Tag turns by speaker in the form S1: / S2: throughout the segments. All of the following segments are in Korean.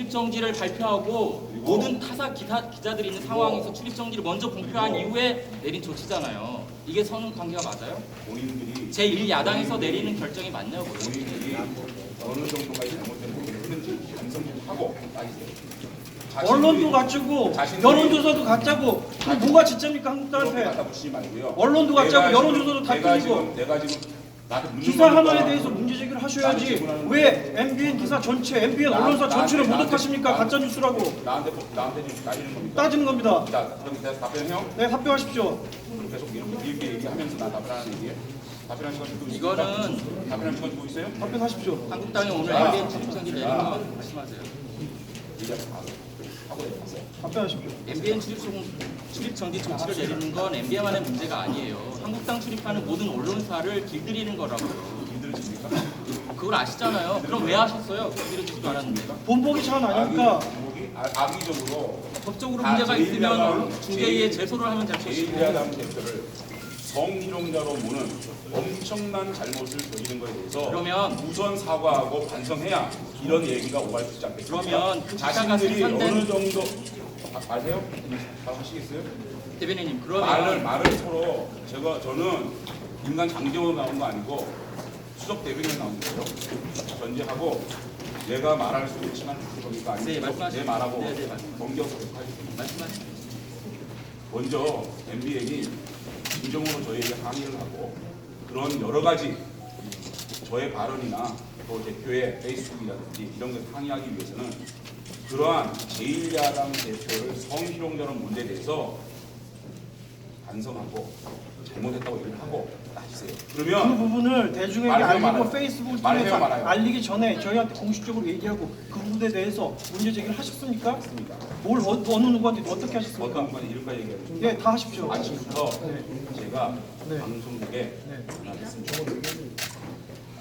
S1: 출입 정지를 발표하고 모든 타사 기자들이 있는 상황에서 출입 정지를 먼저 공표한 이후에 내린 조치잖아요. 이게 선후 관계가 맞아요?
S2: 본인들이
S1: 제1야당에서 내리는 결정이 맞냐고요.
S2: 본인들이 어느 정도까지 잘못된 부분이 있는지 반성하고 따지세요.
S3: 언론도 가짜고 여론조사도 가짜고 그럼 뭐가 진짜입니까 한국당한테?
S2: 갖다 붙이지 말고요.
S3: 언론도 가짜고 여론조사도 다 틀리고
S2: 내가 지금 나한테 묻는
S3: 기사 하나에
S2: 거니까
S3: 대해서 문제 제기를 하셔야지 왜 MBN 기사 전체, MBN 언론사 전체를 모독하십니까? 가짜뉴스라고
S2: 나한테 지금 따지는 겁니까?
S3: 따지는 겁니다.
S2: 자, 그럼 내가 답변해요.
S3: 네, 답변하십시오.
S2: 그럼 계속 이렇게 얘기하면서 나 답변하는 얘기예요? 답변하는 건 듣고 있습니까?
S1: 이거는
S2: 답변하는 건 듣고 있어요?
S3: 답변하십시오.
S1: 한국당이 오늘 MBN 출입 정지 내린 거 말씀하세요.
S2: 얘기하지 마세요. 하고 내려가세요.
S3: 답변하십시오.
S1: MBN 출입 정지 조치를 내리는 건 MBN만의 문제가 아니에요. 한국당 출입하는 모든 언론사를 길들이는 거라고요.
S2: 힘들으십니까?
S1: 그걸 아시잖아요. 그럼 왜 하셨어요? 길들여지지도 않았는데.
S3: 본보기 참 아닙니까?
S2: 악의적으로
S1: 법적으로
S2: 다
S1: 문제가 있으면
S2: 제1야당,
S1: 중개위에 제소를 하면 될 것이고.
S2: 제1야당 대표를 성희롱자로 보는 엄청난 잘못을 저지른 것에 대해서
S1: 그러면
S2: 우선 사과하고 반성해야 이런 얘기가 오갈 수 있지 않겠습니까?
S1: 그러면 그 기사가
S2: 자신들이
S1: 생산된-
S2: 어느 정도 말해요? 다 하시겠어요?
S1: 대변인님 그러면
S2: 말을 서로 저는 인간 장정으로 나온 거 아니고 수석 대변인 나온 거예요. 전제하고 내가 말할 수 있지만 그러니까
S1: 네,
S2: 아니고
S1: 말씀하십시오.
S2: 내 말하고
S1: 네, 네, 말씀하십시오.
S2: 넘겨서 하겠습니다.
S1: 말씀하세요.
S2: 먼저 MBN이 진정으로 저희에게 항의를 하고 그런 여러 가지 저의 발언이나 또 대표의 페이스북이라든지 이런 것을 항의하기 위해서는 그러한 제1야당 대표를 성희롱자로 문제에 대해서 반성하고 잘못했다고 얘기를 하고 따지세요.
S3: 그
S2: 그러면
S3: 부분을 대중에게
S2: 말해요,
S3: 알리고
S2: 말아요.
S3: 페이스북을
S2: 말해요,
S3: 통해서
S2: 말아요.
S3: 알리기 전에 저희한테 공식적으로 얘기하고 그 부분에 대해서 문제 제기를 하셨습니까?
S2: 맞습니다.
S3: 뭘 어느 누구한테 어떻게 하셨습니까?
S2: 어떤 분이 이런가 얘기하죠.
S3: 네, 다 하십시오.
S2: 아침부터
S3: 네.
S2: 제가
S3: 네.
S2: 방송국에
S3: 네.
S2: 전화했습니다.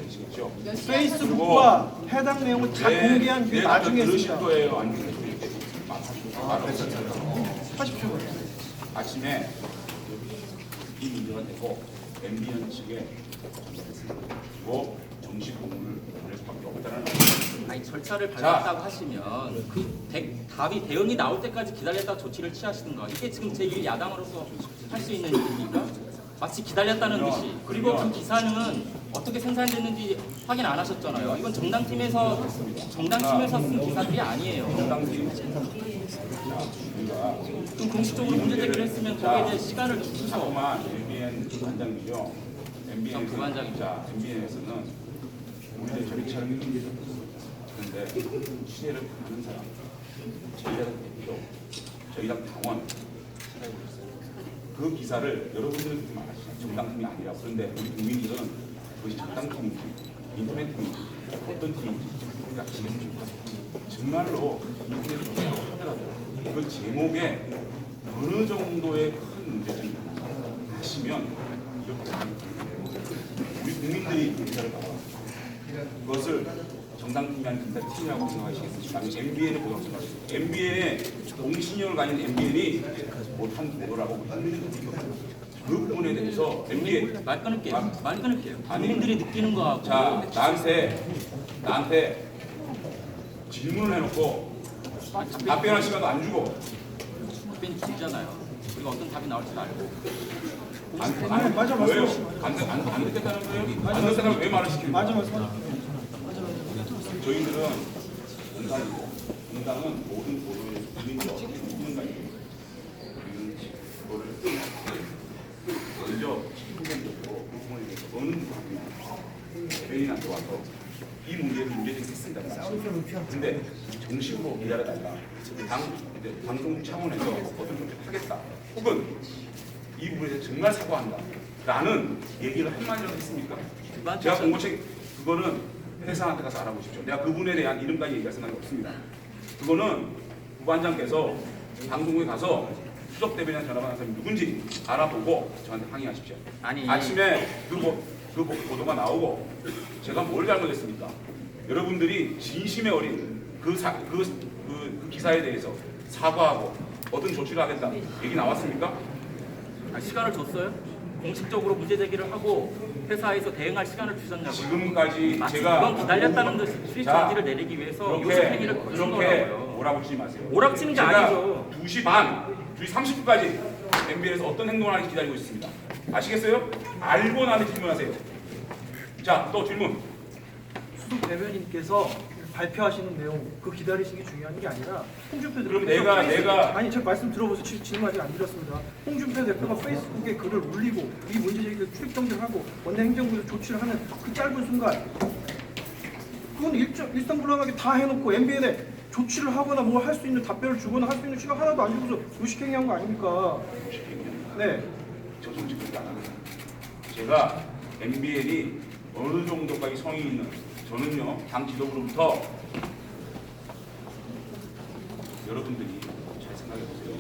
S2: 아시겠죠?
S3: 페이스북과 해당 내용을 다 공개한 뒤에 나중에
S2: 들으실
S3: 했습니다.
S2: 거예요. 아니면 계속 이렇게 말하고
S3: 하십시오.
S2: 아침에 이 문제가 되고 MBN 측에 전달했습니다. 그리고 정식 공문을 보낼 수밖에 없다는
S1: 아니 절차를 밟았다고 하시면 답이 대응이 나올 때까지 기다렸다 조치를 취하시든가 이게 지금 제1야당으로서 할 수 있는 일입니까? 마치 기다렸다는 듯이 그리고 그 기사는 어떻게 생산됐는지 확인 안 하셨잖아요. 이건 정당팀에서 쓴 기사들이 아니에요. 그럼 공식적으로 문제 제기를 했으면 거기에 대해 시간을 주셔서
S2: 자꾸만 MBN 관장이죠.
S1: 전 부관장입니다.
S2: 자, MBN에서는 우리들 절차를 그런데 취재를 하는 사람, 저희당 대표, 저희당 당원 찾아보셨어요. 그 기사를 여러분들은 그렇게 말하시죠. 정당팀이 아니라 그런데 우리 국민들은 그것이 정당팀인지 인터넷 팀인지 어떤 팀인지 우리가 아시겠습니까? 정말로 인터넷으로 하더라도 그 제목에 어느 정도의 큰 문제점이 하시면 이렇게 우리 국민들이 기사를 봐요. 그것을 정당팀이 아닌 정당팀이라고 생각하시겠습니까? 아니면 MBN을 보라고 생각하시겠습니까? MBN의 공신력을 가진 MBN이 못한 보도라고 그 부분에 대해서 MBN
S1: 말 끊을게요. 말 끊을게요.
S2: 아니,
S1: 국민들이 느끼는 거하고
S2: 자 나한테 질문을 해놓고 답변할 시간도 안 주고
S1: 답변이 길잖아요. 우리가 어떤 답이 나올지도 알고
S3: 맞아,
S2: 왜요?
S3: 말씀하십시오.
S2: 안 듣겠다는 거예요? 안 듣는 사람을 왜 말을 시키는 거예요?
S3: 맞아, 말씀하십시오.
S2: 저희들은 공당이고 공당은 모든 보도에 국민이 어떻게 느끼는가에 우리는 그거를 먼저 신경적으로 그 부분에 대해서 어느 누구나 대변인한테 와서 이 문제를 했습니다. 근데 정식으로 기다려달라. 방송 차원에서 어떤 조치를 하겠다. 혹은 이 부분에 대해서 정말 사과한다. 라는 얘기를 한마디라도 했습니까? 제가 공고책 그거는 회사한테 가서 알아보십시오. 내가 그분에 대한 이름까지 얘기할 생각이 없습니다. 그거는 부반장께서 방송국에 가서 수석 대변인 전화 받은 사람이 누군지 알아보고 저한테 항의하십시오.
S1: 아니
S2: 아침에 그 보도가 나오고 제가 뭘 잘못했습니까? 여러분들이 진심에 어린 그 기사에 대해서 사과하고 어떤 조치를 하겠다 얘기 나왔습니까?
S1: 시간을 줬어요. 공식적으로 문제 제기를 하고 회사에서 대응할 시간을 주셨냐고요.
S2: 지금까지
S1: 마치
S2: 제가
S1: 그건 기다렸다는 듯이 수익
S2: 자,
S1: 정지를 내리기 위해서 요식 행위를 거신
S2: 그렇게
S1: 거라고요.
S2: 몰아붙이지 마세요.
S1: 몰아붙이는 게
S2: 제가
S1: 아니죠.
S2: 2시 반, 2시 30분까지 MBN에서 어떤 행동을 하는지 기다리고 있습니다. 아시겠어요? 알고 나면 질문하세요. 자, 또 질문.
S3: 수석 대변인께서 발표하시는 내용 그 기다리시는 게 중요한 게 아니라 홍준표
S2: 그럼
S3: 대표가
S2: 내가-
S3: 아니 제 말씀 들어보세요. 질문 아직 안 드렸습니다. 홍준표 대표가 페이스북에 글을 올리고 이 문제 제기를 출입 정지하고 원내 행정부에서 조치를 하는 그 짧은 순간 그건 일상불량하게 다 해놓고 MBN에 조치를 하거나 뭘 할 수 있는 답변을 주거나 할 수 있는 시간 하나도 안 주고서 요식행위한 거 아닙니까? 네.
S2: 저 정치 그렇게 안 합니다. 제가 MBN이 어느 정도까지 성의 있는 저는요 당 지도부로부터 여러분들이 잘 생각해 보세요.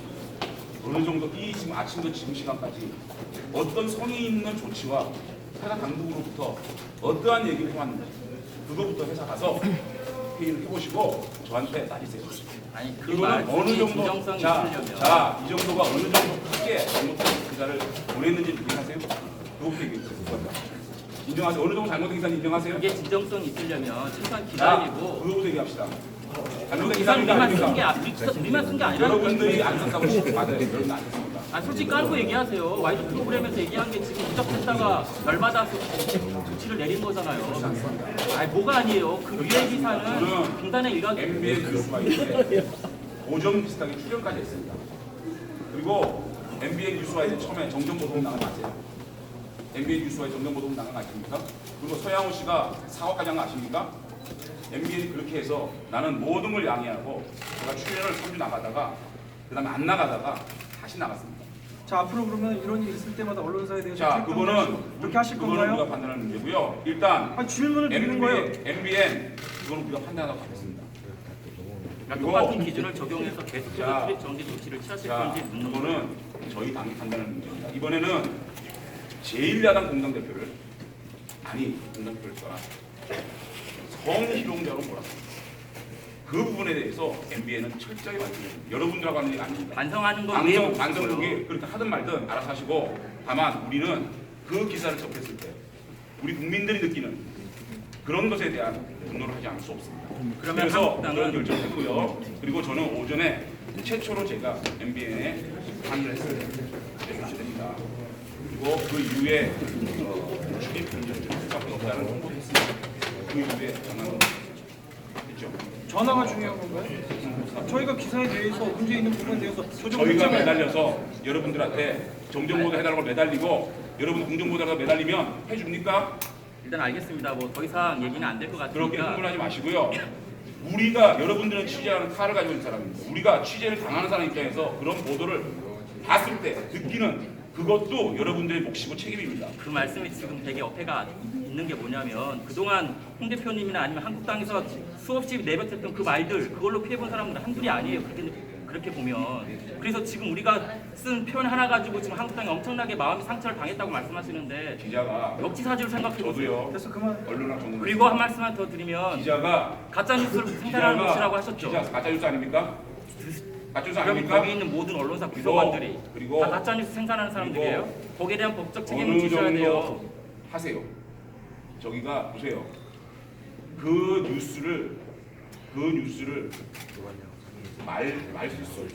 S2: 어느 정도 이 지금 아침부터 지금 시간까지 어떤 성의 있는 조치와 회사 당국으로부터 어떠한 얘기를 해왔는지 그거부터 회사 가서 회의를 해보시고 저한테 따지세요.
S1: 아니 그
S2: 이거는 어느
S1: 말씀이
S2: 정도
S1: 진정성이
S2: 자,
S1: 있으려면
S2: 자, 이 정도가 어느 정도 크게 잘못된 기사를 보냈는지 인정하세요? 그거부터 얘기해 주세요. 인정하세요. 어느 정도 잘못된 기사는 인정하세요?
S1: 그게 진정성이 있으려면 최소한
S2: 자,
S1: 기다리고
S2: 그거부터 얘기합시다. 잘못된
S1: 그
S2: 기사는
S1: 기사는 우리만
S2: 아닙니까?
S1: 우리만 쓴 게 아니라는
S2: 여러분들이
S1: 거예요.
S2: 안 썼다고 맞아요. 여러분 안 썼습니다.
S1: 아 솔직히 까놓고 얘기하세요. 와이드 프로그램에서 얘기한 게 지금 누적했다가 열받아서 조치를 내린 거잖아요. 아니 뭐가 아니에요. 그 위에 기사는
S2: 저는
S1: 분단의 일각이
S2: MBN 뉴스가 있는데 고정 비슷하게 출연까지 했습니다. 그리고 MBN 뉴스와이드 처음에 정정보도국 나간 거 아세요? MBN 뉴스와의 정정보도국 나간 거 아십니까? 그리고 서양호 씨가 사과까지 한 거 아십니까? MBN이 그렇게 해서 나는 모든 걸 양해하고 제가 출연을 3주 나가다가 그 다음에 안 나가다가 다시 나갔습니다.
S3: 자 앞으로 그러면 이런 일이 있을 때마다 언론사에 대해서
S2: 자,
S3: 출입
S2: 그거는
S3: 정지하시고 그렇게 하실
S2: 그거는 우리가
S3: 건가요?
S2: 판단하는 문제고요. 일단
S3: 아니 질문을 드리는 거예요.
S2: MBN 그거는 우리가 판단하고 가겠습니다.
S1: 그러니까 똑같은 기준을 적용해서 계속해서
S2: 자,
S1: 출입 정지 조치를 취하실
S2: 자,
S1: 건지 묻는 거예요.
S2: 그거는 저희 당이 판단하는 문제입니다. 이번에는 제1야당 공당대표를 아니 공당대표를 써라 성희롱자로 몰았습니다. 그 부분에 대해서 MBN은 철저히 말씀드립니다. 여러분들하고 하는 얘기 아닙니다.
S1: 반성하는 건 왜 못
S2: 반성국이
S1: 써요?
S2: 그렇게 하든 말든 알아서 하시고 다만 우리는 그 기사를 접했을 때 우리 국민들이 느끼는 그런 것에 대한 분노를 하지 않을 수 없습니다.
S1: 그러면
S2: 그래서
S1: 한국당은-
S2: 그런 결정을 했고요. 그리고 저는 오전에 최초로 제가 MBN에 항의를 했어요. 됩니다. 그리고 그 이후에 출입 수밖에 없다는 홍보를 했습니다. 그 이후에 전화는 했죠.
S3: 전화가 중요한 건가요? 저희가 기사에 대해서 문제 있는 부분에 대해서
S2: 저희가 매달려서 여러분들한테 정정보도 해달라고 매달리고 여러분 공정보도하다가 매달리면 해줍니까?
S1: 일단 알겠습니다. 뭐 더 이상 얘기는 안 될 것
S2: 그렇게
S1: 같으니까
S2: 흥분하지 마시고요. 우리가 여러분들은 취재하는 칼을 가지고 있는 사람입니다. 우리가 취재를 당하는 사람 입장에서 그런 보도를 봤을 때 느끼는 그것도 여러분들의 몫이고 책임입니다.
S1: 그 말씀이 지금 되게 어폐가 있는 게 뭐냐면 그동안 홍 대표님이나 아니면 한국당에서 수없이 내뱉었던 그 말들 그걸로 피해본 사람들은 한둘이 아니에요. 그렇게 보면 그래서 지금 우리가 쓴 표현 하나 가지고 지금 한국당이 엄청나게 마음이 상처를 당했다고 말씀하시는데
S2: 기자가
S1: 역지사지를 생각해보세요.
S2: 저도요.
S3: 그래서 그만
S2: 언론학 전문
S1: 그리고 한 말씀만 더 드리면
S2: 기자가
S1: 가짜뉴스를 생산하는 곳이라고 하셨죠.
S2: 기자 가짜뉴스 아닙니까? 가짜뉴스
S1: 그럼
S2: 아닙니까?
S1: 거기 있는 모든 언론사 구성원들이
S2: 그리고
S1: 다 가짜뉴스 생산하는 사람들이에요. 거기에 대한 법적 책임을
S2: 어느
S1: 지셔야 돼요.
S2: 정도 하세요. 저기가 보세요. 그 뉴스를 말실수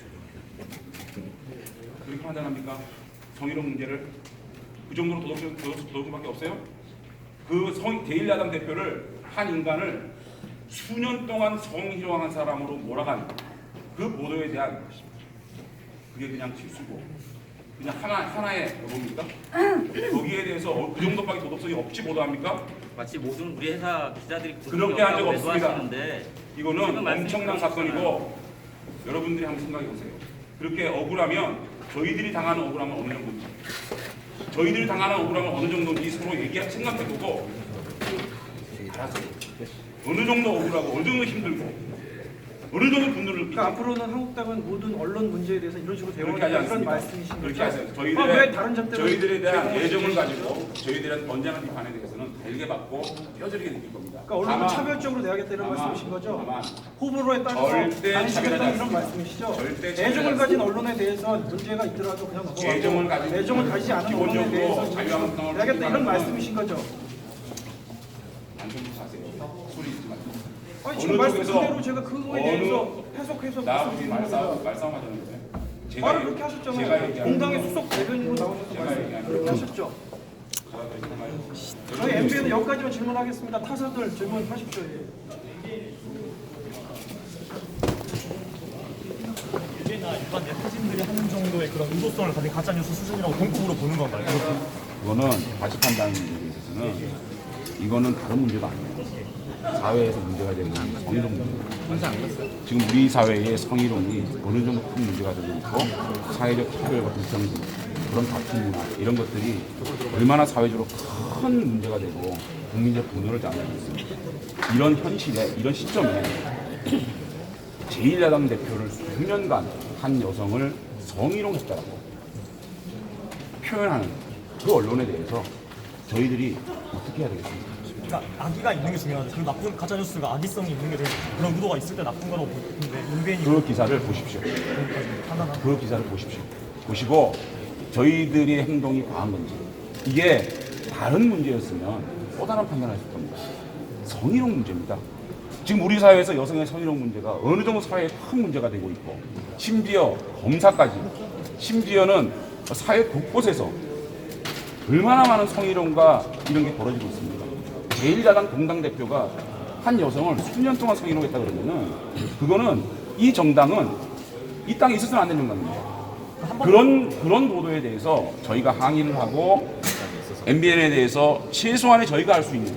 S2: 그렇게 판단합니까? 성희롱 문제를 그 정도로 도덕성밖에 없어요? 그 제1야당 대표를 한 인간을 수년 동안 성희롱한 사람으로 몰아간 그 보도에 대한 그게 그냥 실수고 그냥 하나의 뭡니까? 거기에 대해서 그 정도밖에 도덕성이 없지 보도합니까?
S1: 마치 모든 우리 회사 기자들이
S2: 그렇게 한 적 없습니다.
S1: 하시는데
S2: 이거는 엄청난 사건이고 여러분들이 한번 생각해 보세요. 그렇게 억울하면 저희들이 당하는 억울함은 어느 정도인지 저희들이 당하는 억울함은 어느 정도인지 서로 생각해보고 알아서 어느 정도 억울하고 어느 정도 힘들고 어느 정도 분노를
S3: 그러니까 앞으로는 한국당은 모든 언론 문제에 대해서 이런 식으로
S2: 그렇게
S3: 대응하는
S2: 하지
S3: 이런
S2: 않습니다.
S3: 말씀이신
S2: 그렇게
S3: 거죠?
S2: 하세요.
S3: 왜 다른 점 때문에
S2: 저희들에 대한
S3: 제공을
S2: 애정을
S3: 해주시는지.
S2: 가지고 저희들에 대한 언쟁한 비판에 대해서는 달게 받고 뼈저리게 느낄 겁니다.
S3: 그러니까 언론을 차별적으로 대하겠다 이런
S2: 다만,
S3: 말씀이신 거죠?
S2: 다만
S3: 호불호에 따라서
S2: 절대
S3: 단식했다
S2: 차별하지
S3: 이런
S2: 않습니다.
S3: 말씀이시죠?
S2: 절대 차별하지
S3: 애정을 가진 언론에 대해서 문제가 있더라도 그냥 넘어가고 애정을 가지지 않은 언론에
S2: 기본적으로
S3: 대해서
S2: 자유한국당을
S3: 대하겠다 이런
S2: 지지하는
S3: 말씀이신 거죠?
S2: 안좀 하세요. 소리 짓지 마세요.
S3: 아니 지금
S2: 어느
S3: 말씀
S2: 쪽에서
S3: 그대로 제가 그거에 대해서 해석해서
S2: 나
S3: 말씀드리는 겁니다.
S2: 말싸움하자는데
S3: 말을 그렇게 하셨잖아요. 공당의 수석 대변인으로 나오셔서 말씀 그렇게 하셨죠. 저희 MBN은 여기까지만 질문하겠습니다. 타사들 질문하십시오.
S4: 유죄나 일반 네티즌들이 하는 정도의 그런 의도성을 가진 가짜뉴스 수준이라고 공식으로 보는 건가요?
S2: 그거는 가치 판단에 있어서는 이거는 다른 문제가 아니에요. 사회에서 문제가 되는 성희롱 문제. 지금 우리 사회의 성희롱이 어느 정도 큰 문제가 되고 있고 사회적 차별과 불평등 그런 다툼 문화 이런 것들이 얼마나 사회적으로 큰 문제가 되고 국민적 분노를 자아내고 있습니다. 이런 현실에 이런 시점에 제1야당 대표를 수년간 한 여성을 성희롱했다라고 표현하는 그 언론에 대해서 저희들이 어떻게 해야 되겠습니까?
S4: 그러니까 악의가 있는 게 중요하죠. 그 나쁜 가짜뉴스가 악의성이 있는 게 되게 그런 의도가 있을 때 나쁜 거라고 보는데 윤배인이
S2: 그 기사를 보십시오.
S4: 거기까지 판단하는
S2: 그 기사를 보십시오. 보시고 저희들의 행동이 과한 건지 이게 다른 문제였으면 또 다른 판단을 했을 겁니다. 성희롱 문제입니다. 지금 우리 사회에서 여성의 성희롱 문제가 어느 정도 사회에 큰 문제가 되고 있고 심지어 검사까지 심지어는 사회 곳곳에서 얼마나 많은 성희롱과 이런 게 벌어지고 있습니다. 제1야당 공당 대표가 한 여성을 수년 동안 성희롱했다 그러면은 그거는 이 정당은 이 땅에 있어서는 안 되는 겁니다. 그런 보도에 대해서 저희가 항의를 하고 MBN에 대해서 최소한의 저희가 할 수 있는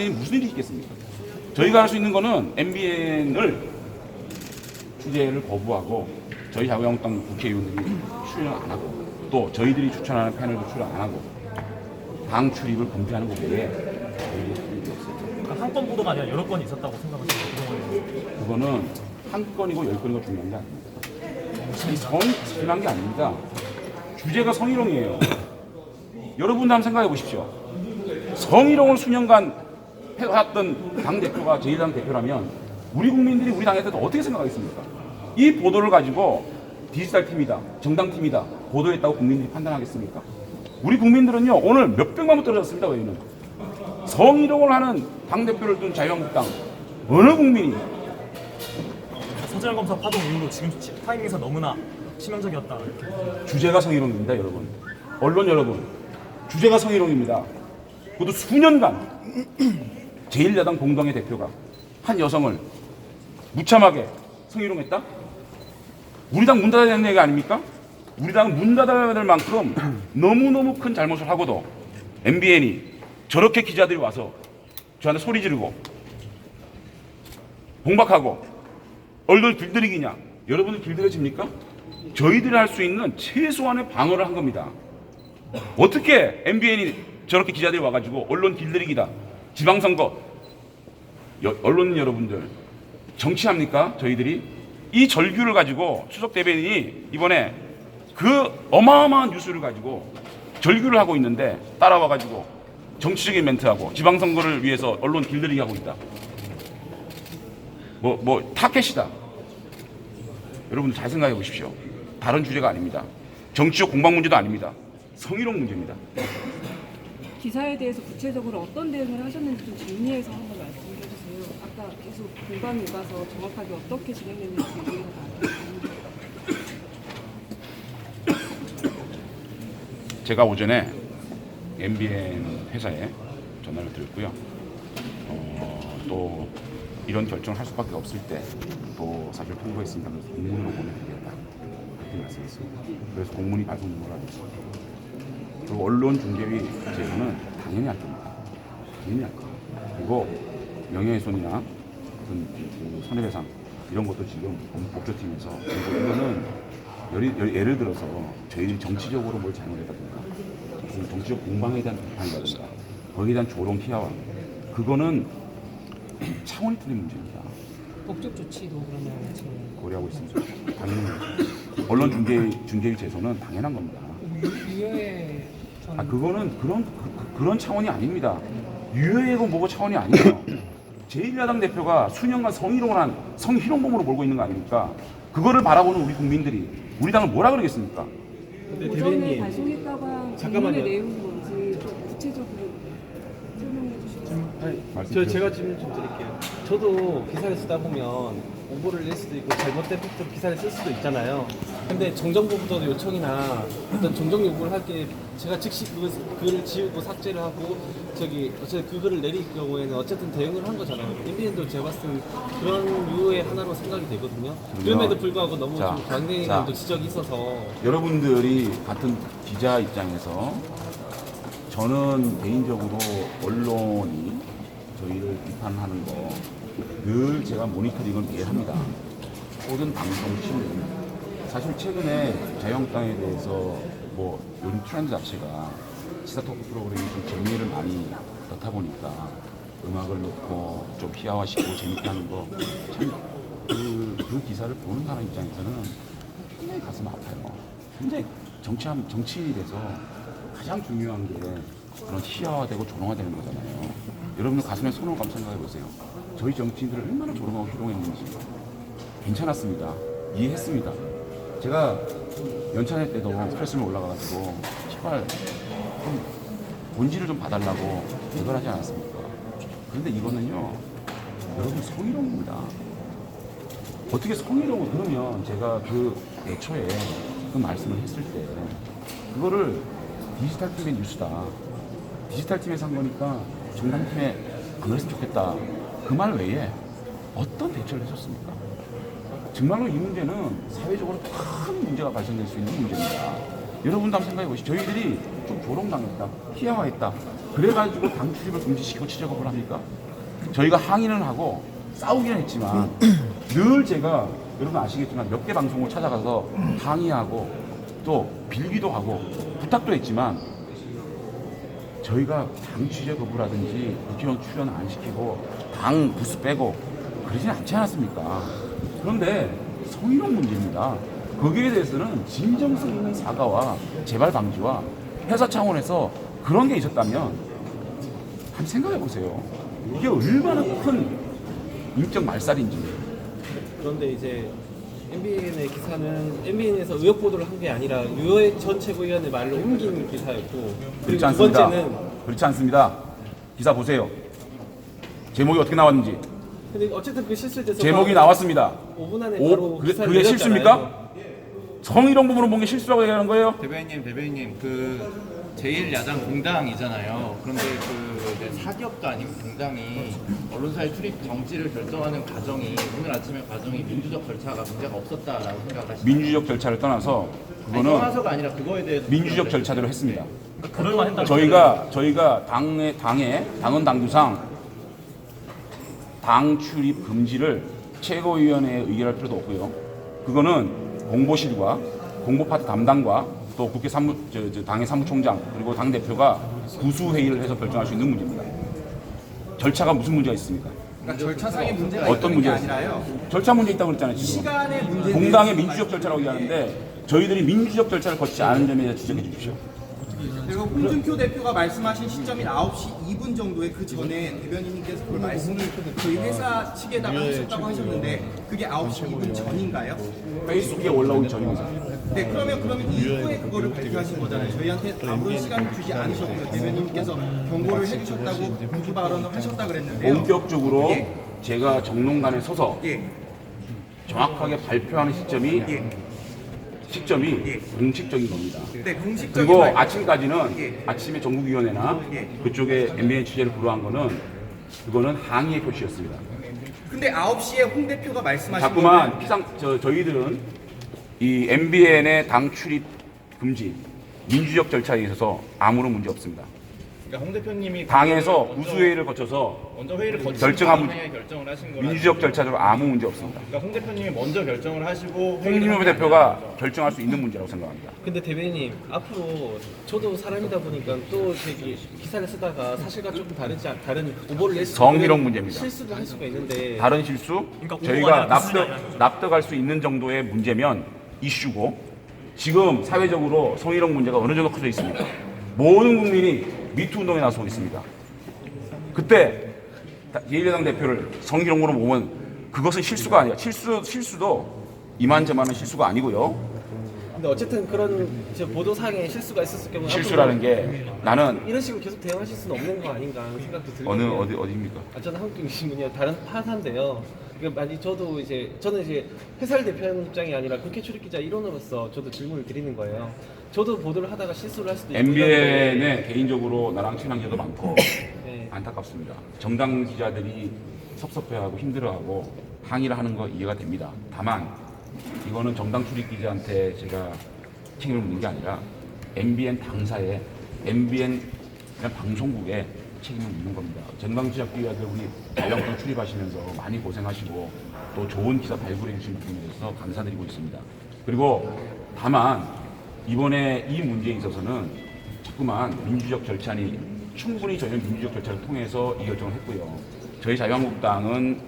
S2: 일이 무슨 일이 있겠습니까? 저희가 할 수 있는 거는 MBN을 취재를 거부하고 저희 자유한국당 국회의원들이 출연 안 하고 또 저희들이 추천하는 패널도 출연 안 하고 당 출입을 금지하는 것 외에 저희들이 할 일이 없어요.
S4: 그러니까 한 건 보도가 아니라 여러 건이 있었다고 생각하시는
S2: 그거는 한 건이고 10건이고 중요한 게 아닙니다. 중요한 게 아닙니다. 주제가 성희롱이에요. 여러분도 한번 생각해 보십시오. 성희롱을 수년간 해왔던 당대표가 제1당 대표라면 우리 국민들이 우리 당에 대해서 어떻게 생각하겠습니까? 이 보도를 가지고 디지털 팀이다, 정당 팀이다, 보도했다고 국민들이 판단하겠습니까? 우리 국민들은요, 오늘 몇백만 원 떨어졌습니다, 저희는. 성희롱을 하는 당대표를 둔 자유한국당, 어느 국민이
S4: 서재열 검사 파동 이후로 지금 타이밍에서 너무나 치명적이었다 이렇게.
S2: 주제가 성희롱입니다, 여러분. 언론 여러분, 주제가 성희롱입니다. 그것도 수년간 제1야당 공당의 대표가 한 여성을 무참하게 성희롱했다? 우리 당 문 닫아야 되는 얘기 아닙니까? 우리 당은 문 닫아야 될 만큼 너무너무 큰 잘못을 하고도 MBN이 저렇게 기자들이 와서 저한테 소리 지르고 봉박하고 얼굴 길들이기냐? 여러분들 길들여집니까? 저희들이 할 수 있는 최소한의 방어를 한 겁니다. 어떻게 MBN이 저렇게 기자들이 와가지고 언론 길들이기다, 지방선거, 언론 여러분들 정치합니까? 저희들이 이 절규를 가지고 추석 대변인이 이번에 그 어마어마한 뉴스를 가지고 절규를 하고 있는데 따라와가지고 정치적인 멘트하고 지방선거를 위해서 언론 길들이기 하고 있다. 타켓이다. 여러분 잘 생각해 보십시오. 다른 주제가 아닙니다. 정치적 공방 문제도 아닙니다. 성희롱 문제입니다.
S5: 기사에 대해서 구체적으로 어떤 대응을 하셨는지 좀 정리해서 한번 말씀해 주세요. 아까 계속 공방이 오가서 정확하게 어떻게 진행됐는지 이해가 안 됩니다.
S2: 제가 오전에 MBN 회사에 전화를 드렸고요. 또 이런 결정을 할 수밖에 없을 때 또 사실 통보했습니다. 그래서 공문으로 보내드리겠다 그렇게 말씀했습니다. 그래서 공문이 발송 문서가 됐습니다. 그리고 언론 중재위 제도는 당연히 할 겁니다. 당연히 할 겁니다. 그리고 명예훼손이나 그 손해배상 이런 것도 지금 법조팀에서 이거는 예를 들어서 저희들이 정치적으로 뭘 잘못했다든가 무슨 정치적 공방에 대한 비판이라든가 거기에 대한 조롱 피하와 그거는 차원이 틀린 문제입니다.
S6: 법적 조치도 그러면 지금
S2: 고려하고 있습니다. 당연히 언론 중재위 제소는 당연한 겁니다.
S6: 유효의 전
S2: 그거는 그런 차원이 아닙니다. 유효하고 뭐고 차원이 아니에요. 제1야당 대표가 수년간 성희롱범으로 몰고 있는 거 아닙니까? 그거를 바라보는 우리 국민들이 우리 당을 뭐라 그러겠습니까?
S4: 근데
S5: 오전에
S4: 대변인님
S5: 발송했다고 한
S4: 잠깐만요.
S5: 질문의 내용이 뭔지 좀 구체적으로 설명해 주시겠어요?
S7: 제가 질문 좀 드릴게요. 저도 기사를 쓰다 보면 오보를 낼 수도 있고 잘못된 팩트로 기사를 쓸 수도 있잖아요. 근데 정정보고도 요청이나 어떤 정정 요구를 할 때 제가 즉시 그 글을 지우고 삭제를 하고 어쨌든 그 글을 내릴 경우에는 어쨌든 대응을 한 거잖아요. MBN도 제가 봤을 때는 그런 유의 하나로 생각이 되거든요. 그럼에도 불구하고 너무
S2: 자,
S7: 좀 강행님도 지적이 있어서
S2: 여러분들이 같은 기자 입장에서 저는 개인적으로 언론이 저희를 비판하는 거 늘 제가 모니터링을 이해합니다. 모든 방송 신문 사실 최근에 자유한국당에 대해서 뭐 요즘 트렌드 자체가 시사 토크 프로그램이 좀 재미를 많이 넣다 보니까 음악을 넣고 좀 희화화시키고 재밌게 하는 거 참 그 기사를 보는 사람 입장에서는 굉장히 가슴 아파요. 굉장히 정치인에서 가장 중요한 게 그런 희화화되고 조롱화되는 거잖아요. 여러분들 가슴에 손을 감고 생각해 보세요. 저희 정치인들을 얼마나 조롱하고 희롱했는지 괜찮았습니다. 이해했습니다. 제가 연찬회 때도 프레스룸 올라가가지고 제발 좀 본질을 좀 봐달라고 대걸하지 않았습니까? 그런데 이거는요, 여러분 성희롱입니다. 어떻게 성희롱을 그러면 제가 그 애초에 그 말씀을 했을 때 그거를 디지털 팀의 뉴스다. 디지털 팀에서 한 거니까 정당팀에 안 그랬으면 좋겠다. 그 말 외에 어떤 대처를 해줬습니까? 정말로 이 문제는 사회적으로 큰 문제가 발생될 수 있는 문제입니다. 여러분도 한번 생각해 보시죠. 저희들이 좀 조롱당했다, 희화화했다. 그래가지고 당 출입을 금지시키고 취재업을 합니까? 저희가 항의는 하고 싸우기는 했지만 늘 제가 여러분 아시겠지만 몇 개 방송을 찾아가서 항의하고 또 빌기도 하고 부탁도 했지만 저희가 당 취재 거부라든지 국회의원 출연 안 시키고 당 부스 빼고 그러진 않지 않았습니까? 그런데 성희롱 문제입니다. 거기에 대해서는 진정성 있는 사과와 재발 방지와 회사 차원에서 그런 게 있었다면 한번 생각해 보세요. 이게 얼마나 큰 인격 말살인지.
S7: 그런데 이제 MBN의 기사는 MBN에서 의혹 보도를 한 게 아니라 유효의 전 최고위원의 말로 옮긴 기사였고
S2: 그렇지
S7: 그리고 두
S2: 않습니다.
S7: 번째는
S2: 그렇지 않습니다. 기사 보세요. 제목이 어떻게 나왔는지.
S7: 근데 어쨌든 그 실수돼서
S2: 제목이 나왔습니다.
S7: 5분 안에 바로
S2: 그게
S7: 기사를
S2: 실수입니까?
S7: 내렸잖아요.
S2: 성희롱 부분을 본 게 실수라고 얘기하는 거예요?
S8: 대변인님 그 제1야당 공당이잖아요. 그런데 그 이제 사기업도 아니고 공당이 언론사의 출입 정지를 결정하는 과정이 오늘 아침에 과정이 민주적 절차가 문제가 없었다라고 생각하시나요?
S2: 민주적 절차를 떠나서 그거는
S8: 떠나서가 아니라 그거에 대해서
S2: 민주적 절차대로 했습니다.
S4: 그럴만했다.
S2: 저희가 당원 당규상 당 출입 금지를 최고위원회에 의결할 필요도 없고요. 그거는 공보실과 공보파트 담당과 또 국회 당의 사무총장 그리고 당 대표가 구수 회의를 해서 결정할 수 있는 문제입니다. 절차가 무슨 문제가 있습니까?
S9: 그러니까 절차상의 문제가
S2: 어떤
S9: 있는 게
S2: 문제가
S9: 아니라요.
S2: 절차 문제 있다고 그랬잖아요. 지금.
S9: 시간의 문제.
S2: 공당의 민주적 절차라고 얘기하는데 저희들이 민주적 절차를 거치지 않은 점에 대해서 지적해 주십시오.
S9: 그리고 홍준표 대표가 말씀하신 시점인 9시 2분 정도에 그 전에 대변인님께서 그걸 말씀을 저희 회사 측에다가 하셨다고 하셨는데 그게 9시 2분 전인가요?
S2: 페이스북에 올라오기 전입니다.
S9: 네, 그러면 이후에 그거를 발표하신 거잖아요. 저희한테 아무런 시간을 주지 않으셨고요. 대변인님께서 경고를 해주셨다고 공개 발언을 하셨다 그랬는데요.
S2: 본격적으로
S9: 예.
S2: 제가 정론단에 서서
S9: 예,
S2: 정확하게 발표하는 시점이
S9: 예.
S2: 공식적인 겁니다.
S9: 네, 공식적인
S2: 그리고
S9: 발표.
S2: 아침까지는
S9: 예.
S2: 아침에 전국위원회나
S9: 예.
S2: 그쪽에 MBN 취재를 불허한 거는 그거는 항의의 표시였습니다.
S9: 근데 9시에 홍 대표가 말씀하신
S2: 자꾸만 저희들은 이 MBN의 당 출입 금지 민주적 절차에 있어서 아무런 문제 없습니다.
S8: 그러니까 홍 대표님이
S2: 당에서
S8: 먼저-
S2: 우수회의를 거쳐서
S8: 먼저 회의를 거치고
S2: 결정한
S8: 결정을 하신 거라.
S2: 민주적 절차적으로 아무 문제 없습니다.
S8: 그러니까 홍 대표님이 먼저 결정을 하시고
S2: 홍준표 대표가 결정할 수 있는 문제라고 생각합니다.
S7: 근데 대변인님 앞으로 저도 사람이다 보니까 또 저기 기사를 쓰다가 사실과 조금 다른 오보를 낼 수
S2: 정의로운 문제입니다.
S7: 실수를 할 수가 있는데
S2: 다른 실수
S4: 그러니까
S2: 저희가
S4: 오보가 아니라 기술이 아니라는
S2: 납득할 수 있는 정도의 문제면 이슈고 지금 사회적으로 성희롱 문제가 어느 정도 커져 있습니까? 모든 국민이 미투 운동에 나서고 있습니다. 그때 제1야당 대표를 성희롱으로 보면 그것은 실수가 아니라 실수도 이만저만한 실수가 아니고요.
S7: 근데 어쨌든 그런 보도상에 실수가 있었을 경우에
S2: 실수라는 게 나는
S7: 이런 식으로 계속 대응하실 수는 없는 거 아닌가 하는 생각도 들고요.
S2: 어디입니까?
S7: 저는 한국신문이요 다른 파사인데요. 그러니까 만약 저는 이제 회사를 대표하는 입장이 아니라 국회 출입기자 일원으로서 저도 질문을 드리는 거예요. 저도 보도를 하다가 실수를 할 수도 있고.
S2: MBN에 개인적으로 나랑 친한 게도 많고
S7: 네.
S2: 안타깝습니다. 정당 기자들이 섭섭해하고 힘들어하고 항의를 하는 거 이해가 됩니다. 다만 이거는 정당 출입 기자한테 제가 책임을 묻는 게 아니라 MBN 당사에 MBN 방송국에 책임을 묻는 겁니다. 정당 기자들 우리 자유한국당 출입하시면서 많이 고생하시고 또 좋은 기사 발굴해 주신 분에 대해서 감사드리고 있습니다. 그리고 다만 이번에 이 문제에 있어서는 자꾸만 민주적 절차니 충분히 저희는 민주적 절차를 통해서 이 결정을 했고요. 저희 자유한국당은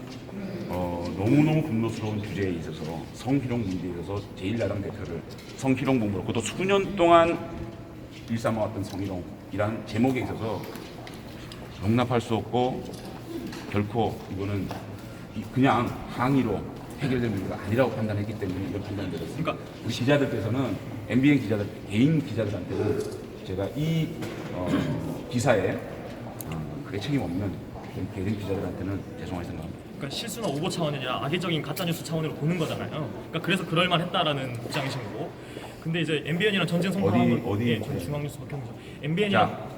S2: 너무너무 분노스러운 주제에 있어서 성희롱 문제에 있어서 제1야당 대표를 성희롱 본부로 그것도 수년 동안 일삼아왔던 성희롱이라는 제목에 있어서 용납할 수 없고 결코 이거는 그냥 항의로 해결될 문제가 아니라고 판단했기 때문에 이런 판단을 내렸습니다.
S4: 그러니까
S2: 우리 기자들께서는 MBN 기자들 개인 기자들한테는 제가 이 기사에 크게 책임 없는 개인 기자들한테는 죄송하게 생각합니다.
S4: 그러니까 실수나 오보 차원이 아니라 악의적인 가짜뉴스 차원으로 보는 거잖아요. 그러니까 그래서 그럴만했다라는 입장이신 거고. 근데 이제 MBN이랑 전쟁 선포하면
S2: 어디
S4: 저희 중앙뉴스 박형이죠. MBN이랑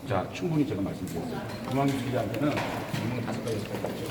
S2: 자, 충분히 제가 말씀드렸어요. 중앙뉴스 기자한테는 질문 5가지 있을 것 같죠.